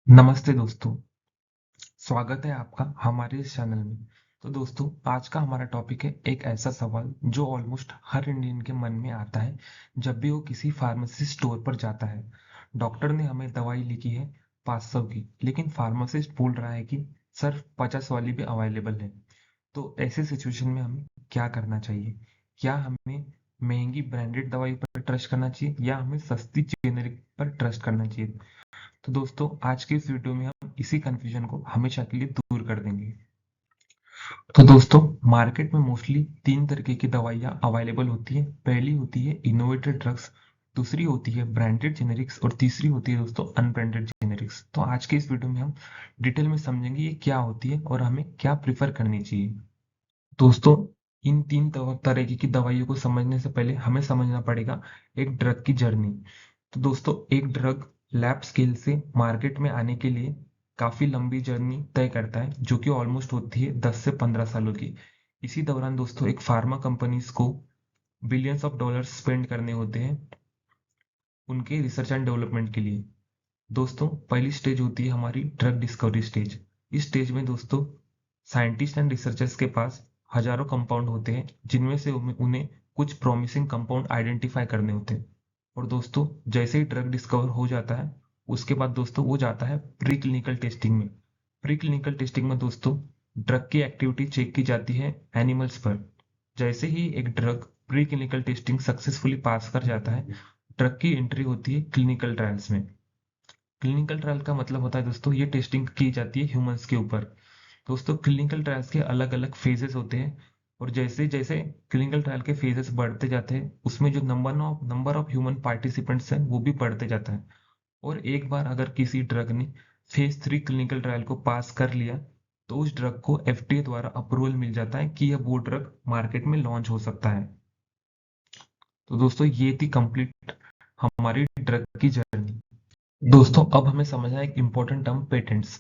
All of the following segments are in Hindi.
नमस्ते दोस्तों, स्वागत है आपका हमारे इस चैनल में। तो दोस्तों, आज का हमारा टॉपिक है एक ऐसा सवाल जो ऑलमोस्ट हर इंडियन के मन में आता है जब भी वो किसी फार्मेसी स्टोर पर जाता है। डॉक्टर ने हमें दवाई लिखी है 500 की, लेकिन फार्मासिस्ट बोल रहा है कि सर 50 वाली भी अवेलेबल है। तो ऐसे सिचुएशन में हमें क्या करना चाहिए? क्या हमें महंगी ब्रांडेड दवाई पर ट्रस्ट करना चाहिए या हमें सस्ती जेनेरिक पर ट्रस्ट करना चाहिए? तो दोस्तों, आज की इस वीडियो में हम इसी कंफ्यूजन को हमेशा के लिए दूर कर देंगे। तो दोस्तों, मार्केट में मोस्टली तीन तरीके की दवाइयाँ अवेलेबल होती है। पहली होती है इनोवेटेड ड्रग्स, दूसरी होती है ब्रांडेड जेनेरिक्स और तीसरी होती है दोस्तों अनब्रांडेड जेनेरिक्स। तो आज के इस वीडियो में हम डिटेल में समझेंगे ये क्या होती है और हमें क्या प्रिफर करनी चाहिए। दोस्तों, इन तीन तरीके की दवाइयों को समझने से पहले हमें समझना पड़ेगा एक ड्रग की जर्नी। तो दोस्तों, एक ड्रग लैब स्केल से मार्केट में आने के लिए काफी लंबी जर्नी तय करता है, जो कि ऑलमोस्ट होती है 10 से 15 सालों की। इसी दौरान दोस्तों एक फार्मा कंपनीज को बिलियंस ऑफ डॉलर्स स्पेंड करने होते हैं उनके रिसर्च एंड डेवलपमेंट के लिए। दोस्तों, पहली स्टेज होती है हमारी ड्रग डिस्कवरी स्टेज। इस स्टेज में दोस्तों साइंटिस्ट एंड रिसर्चर्स के पास हजारों कंपाउंड होते हैं, जिनमें से उन्हें कुछ प्रॉमिसिंग कंपाउंड आइडेंटिफाई करने होते हैं। और दोस्तों, जैसे ही ड्रग डिस्कवर हो जाता है, उसके बाद दोस्तों वो जाता है प्री क्लिनिकल टेस्टिंग में। प्री क्लिनिकल टेस्टिंग में दोस्तों ड्रग की एक्टिविटी चेक की जाती है एनिमल्स पर। जैसे ही एक drug pre clinical testing successfully pass कर जाता है, ड्रग की एंट्री होती है क्लिनिकल ट्रायल्स में। क्लिनिकल ट्रायल का मतलब होता है दोस्तों ये टेस्टिंग की जाती है ह्यूमंस के ऊपर। दोस्तों, क्लिनिकल ट्रायल्स के अलग अलग फेजेस होते हैं, और जैसे जैसे क्लिनिकल ट्रायल के फेजेस बढ़ते जाते हैं, उसमें जो नंबर ऑफ ह्यूमन पार्टिसिपेंट्स हैं वो भी बढ़ते जाता है। और एक बार अगर किसी ड्रग ने फेज 3 क्लिनिकल ट्रायल को पास कर लिया, तो उस ड्रग को एफडीए द्वारा अप्रूवल मिल जाता है कि यह वो ड्रग मार्केट में लॉन्च हो सकता है। तो दोस्तों, ये थी कंप्लीट हमारी ड्रग की जर्नी। दोस्तों, अब हमें समझना है एक इंपॉर्टेंट टर्म, पेटेंट्स।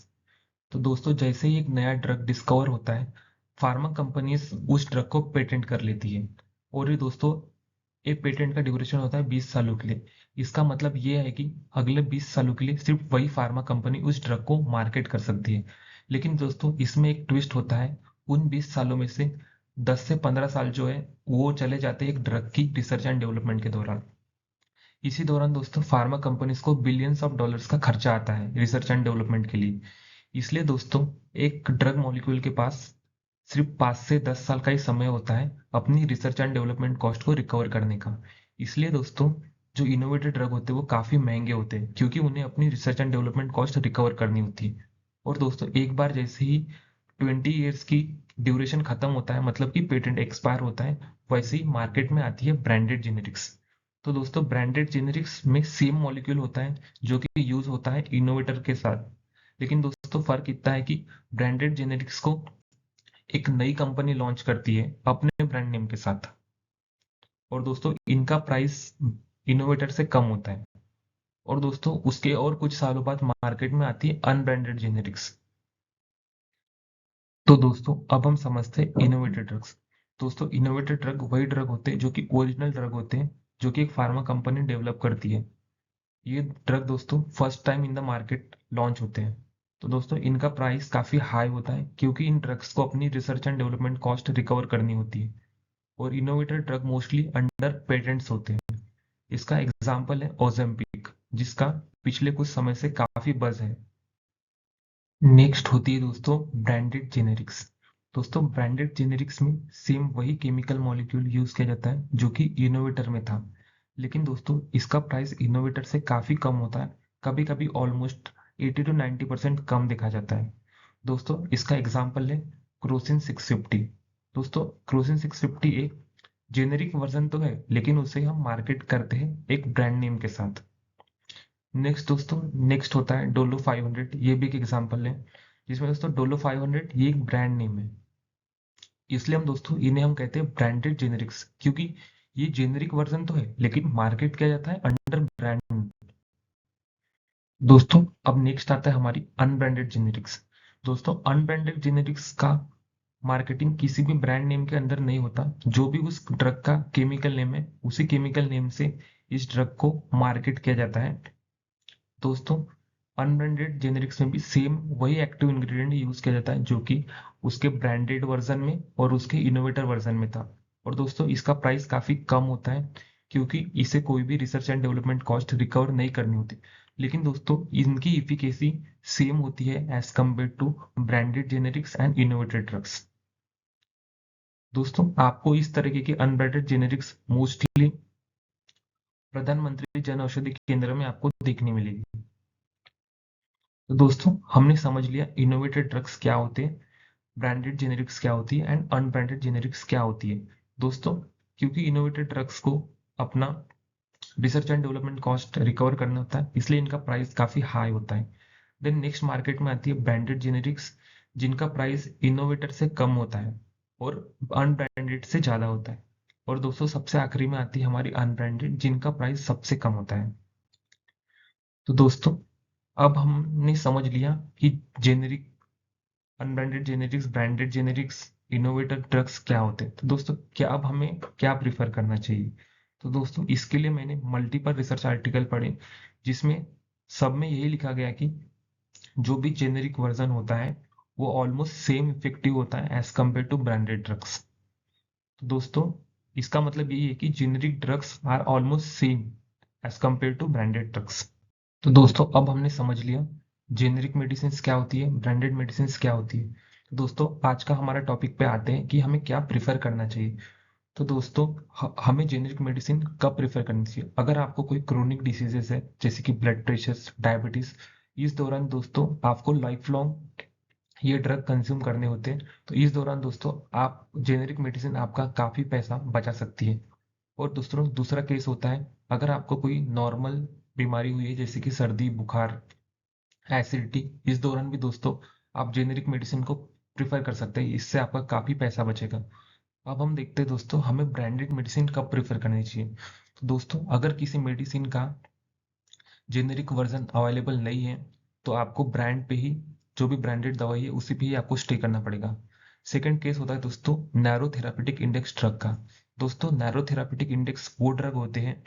तो दोस्तों, जैसे ही एक नया ड्रग डिस्कवर होता है, फार्मा कंपनीज उस ड्रग को पेटेंट कर लेती है। और ये दोस्तों एक पेटेंट का ड्यूरेशन होता है 20 सालों के लिए। इसका मतलब ये है कि अगले 20 सालों के लिए सिर्फ वही फार्मा कंपनी उस ड्रग को मार्केट कर सकती है। लेकिन दोस्तों, इसमें एक ट्विस्ट होता है। उन 20 सालों में से 10 से 15 साल जो है वो चले जाते हैं एक ड्रग की रिसर्च एंड डेवलपमेंट के दौरान। इसी दौरान दोस्तों फार्मा कंपनीज को बिलियंस ऑफ डॉलर्स का खर्चा आता है रिसर्च एंड डेवलपमेंट के लिए। इसलिए दोस्तों एक ड्रग मॉलिक्यूल के पास सिर्फ 5 से 10 साल का ही समय होता है अपनी रिसर्च एंड डेवलपमेंट कॉस्ट को रिकवर करने का। इसलिए दोस्तों जो इनोवेटिव ड्रग होते हैं वो काफी महंगे होते हैं, क्योंकि उन्हें अपनी research and development cost recover करनी होती है। और दोस्तों एक बार जैसे ही 20 ईयर्स की ड्यूरेशन खत्म होता है, मतलब कि पेटेंट एक्सपायर होता है, वैसे ही मार्केट में आती है ब्रांडेड जेनेरिक्स। तो दोस्तों ब्रांडेड जेनेरिक्स में सेम मॉलिक्यूल होता है जो कि यूज होता है इनोवेटर के साथ। लेकिन दोस्तों फर्क इतना है कि ब्रांडेड जेनेरिक्स को एक नई कंपनी लॉन्च करती है अपने ब्रांड नेम के साथ, और दोस्तों इनका प्राइस इनोवेटर से कम होता है। और दोस्तों उसके और कुछ सालों बाद मार्केट में आती है अनब्रांडेड जेनेरिक्स। तो दोस्तों अब हम समझते हैं इनोवेटेड ड्रग्स। दोस्तों इनोवेटेड ड्रग वही ड्रग होते हैं जो कि ओरिजिनल ड्रग होते हैं, जो कि एक फार्मा कंपनी डेवलप करती है। ये ड्रग दोस्तों first time in the market launch होते हैं। तो दोस्तों इनका प्राइस काफी हाई होता है, क्योंकि इन ड्रग्स को अपनी research and development cost recover करनी होती है। और innovator drug mostly under patents होते हैं। इसका एग्जांपल है ओजेम्पिक, जिसका पिछले कुछ समय से काफी बज है। नेक्स्ट होती है दोस्तों ब्रांडेड जेनेरिक्स। दोस्तों ब्रांडेड जेनेरिक्स में सेम वही केमिकल मॉलिक्यूल यूज किया जाता है जो कि इनोवेटर में था, लेकिन दोस्तों इसका प्राइस इनोवेटर से काफी कम होता है। कभी कभी ऑलमोस्ट 80 to 90% कम देखा जाता है। दोस्तों इसका एग्जाम्पल है क्रोसिन 650। दोस्तों क्रोसिन 650 एक जेनेरिक वर्जन तो है, लेकिन उसे हम मार्केट करते हैं एक ब्रांड नेम के साथ। नेक्स्ट दोस्तों, नेक्स्ट होता है डोलो 500। ये भी एक एग्जांपल है, जिसमें दोस्तों डोलो 500 ये एक ब्रांड नेम है। इसलिए हम दोस्तों इन्हें हम कहते हैं ब्रांडेड जेनेरिक्स, क्योंकि ये जेनेरिक वर्जन तो है लेकिन मार्केट किया जाता है अंडर ब्रांड। दोस्तों अब नेक्स्ट आता है हमारी अनब्रांडेड जेनेरिक्स। दोस्तों अनब्रांडेड जेनेरिक्स का मार्केटिंग किसी भी ब्रांड नेम के अंदर नहीं होता। जो भी उस ड्रग का केमिकल नेम है, उसी केमिकल नेम से इस ड्रग को मार्केट किया जाता है। दोस्तों अनब्रांडेड जेनेरिक्स में भी सेम वही एक्टिव इंग्रेडिएंट यूज किया जाता है जो कि उसके ब्रांडेड वर्जन में और उसके इनोवेटर वर्जन में था। और दोस्तों इसका प्राइस काफी कम होता है क्योंकि इसे कोई भी research and development cost recover नहीं करनी होती। लेकिन दोस्तों इनकी इफिकेसी सेम होती है as compared to branded generics and innovated drugs. दोस्तों आपको इस तरीके के अनब्रांडेड जेनेरिक्स मोस्टली प्रधानमंत्री जन औषधि केंद्र में आपको देखने मिलेगी। तो दोस्तों हमने समझ लिया इनोवेटेड ड्रग्स क्या होते हैं, ब्रांडेड जेनेरिक्स क्या होती है एंड अनब्रांडेड जेनेरिक्स क्या होती है। दोस्तों क्योंकि इनोवेटेड ड्रग्स को अपना research and development cost recover करना होता है इसलिए इनका प्राइस काफी हाई होता है। देन नेक्स्ट मार्केट में आती है ब्रांडेड जेनेरिक्स जिनका प्राइस इनोवेटर से कम होता है और अनब्रांडेड से ज्यादा होता है। और दोस्तों सबसे आखिरी में आती है हमारी अनब्रांडेड जिनका प्राइस सबसे कम होता है। तो दोस्तों अब हमने समझ लिया कि generic, unbranded generics, branded generics, innovator drugs क्या होते हैं। तो दोस्तों क्या अब हमें क्या प्रिफर करना चाहिए। तो दोस्तों इसके लिए मैंने मल्टीपल रिसर्च आर्टिकल पढ़े जिसमें सब में यही लिखा गया कि जो भी जेनेरिक वर्जन होता है वो ऑलमोस्ट सेम इफेक्टिव होता है as compared to branded drugs. तो दोस्तों इसका मतलब यही है कि generic drugs are almost same as compared to branded drugs. तो दोस्तों अब हमने समझ लिया जेनेरिक मेडिसिन क्या होती है, ब्रांडेड मेडिसिन क्या होती है। तो दोस्तों आज का हमारा टॉपिक पे आते हैं कि हमें क्या प्रिफर करना चाहिए। तो दोस्तों हमें जेनेरिक मेडिसिन कब प्रेफर करनी चाहिए, अगर आपको कोई क्रोनिक डिसीजेस है जैसे कि ब्लड प्रेशर, डायबिटीज, इस दौरान दोस्तों आपको लाइफ लॉन्ग ये ड्रग कंज्यूम करने होते हैं। तो इस दौरान दोस्तों आप जेनेरिक मेडिसिन आपका काफी पैसा बचा सकती है। और दूसरों दूसरा केस होता है अगर आपको कोई नॉर्मल बीमारी हुई है जैसे कि सर्दी बुखार, एसिडिटी, इस दौरान भी दोस्तों आप जेनेरिक मेडिसिन को प्रिफर कर सकते हैं, इससे आपका काफी पैसा बचेगा। अब हम देखते हैं दोस्तों हमें ब्रांडेड मेडिसिन कब प्रेफर करनी चाहिए। तो दोस्तों अगर किसी मेडिसिन का जेनेरिक वर्जन अवेलेबल नहीं है तो आपको ब्रांड पे ही, जो भी ब्रांडेड दवाई है उसी पे ही आपको स्टे करना पड़ेगा। सेकंड केस होता है दोस्तों नैरो थेरापेटिक इंडेक्स ड्रग का। दोस्तों नैरो थेरापेटिक इंडेक्स वो ड्रग होते हैं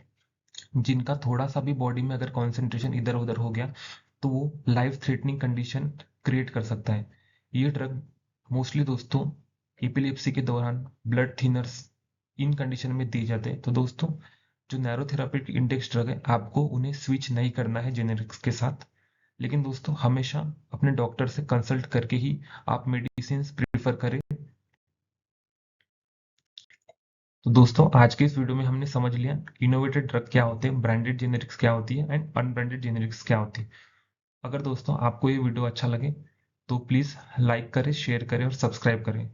जिनका थोड़ा सा भी बॉडी में अगर कॉन्सेंट्रेशन इधर उधर हो गया तो वो लाइफ थ्रेटनिंग कंडीशन क्रिएट कर सकता है। ये ड्रग मोस्टली दोस्तों एपिलेप्सी के दौरान, ब्लड थिनर्स, इन कंडीशन में दिए जाते हैं। तो दोस्तों जो नैरो थेरापेटिक इंडेक्स ड्रग है आपको उन्हें स्विच नहीं करना है जेनेरिक्स के साथ। लेकिन दोस्तों हमेशा अपने डॉक्टर से कंसल्ट करके ही आप मेडिसिन प्रीफर करें। तो दोस्तों आज के इस वीडियो में हमने समझ लिया इनोवेटेड ड्रग क्या होते हैं, ब्रांडेड जेनेरिक्स क्या होती है एंड अनब्रांडेड जेनेरिक्स क्या होती है। अगर दोस्तों आपको ये वीडियो अच्छा लगे तो प्लीज लाइक करें, शेयर करें और सब्सक्राइब करें।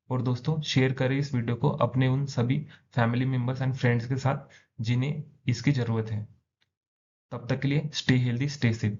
और दोस्तों शेयर करें इस वीडियो को अपने उन सभी फैमिली मेंबर्स एंड फ्रेंड्स के साथ जिन्हें इसकी जरूरत है। तब तक के लिए स्टे हेल्दी, स्टे सेफ।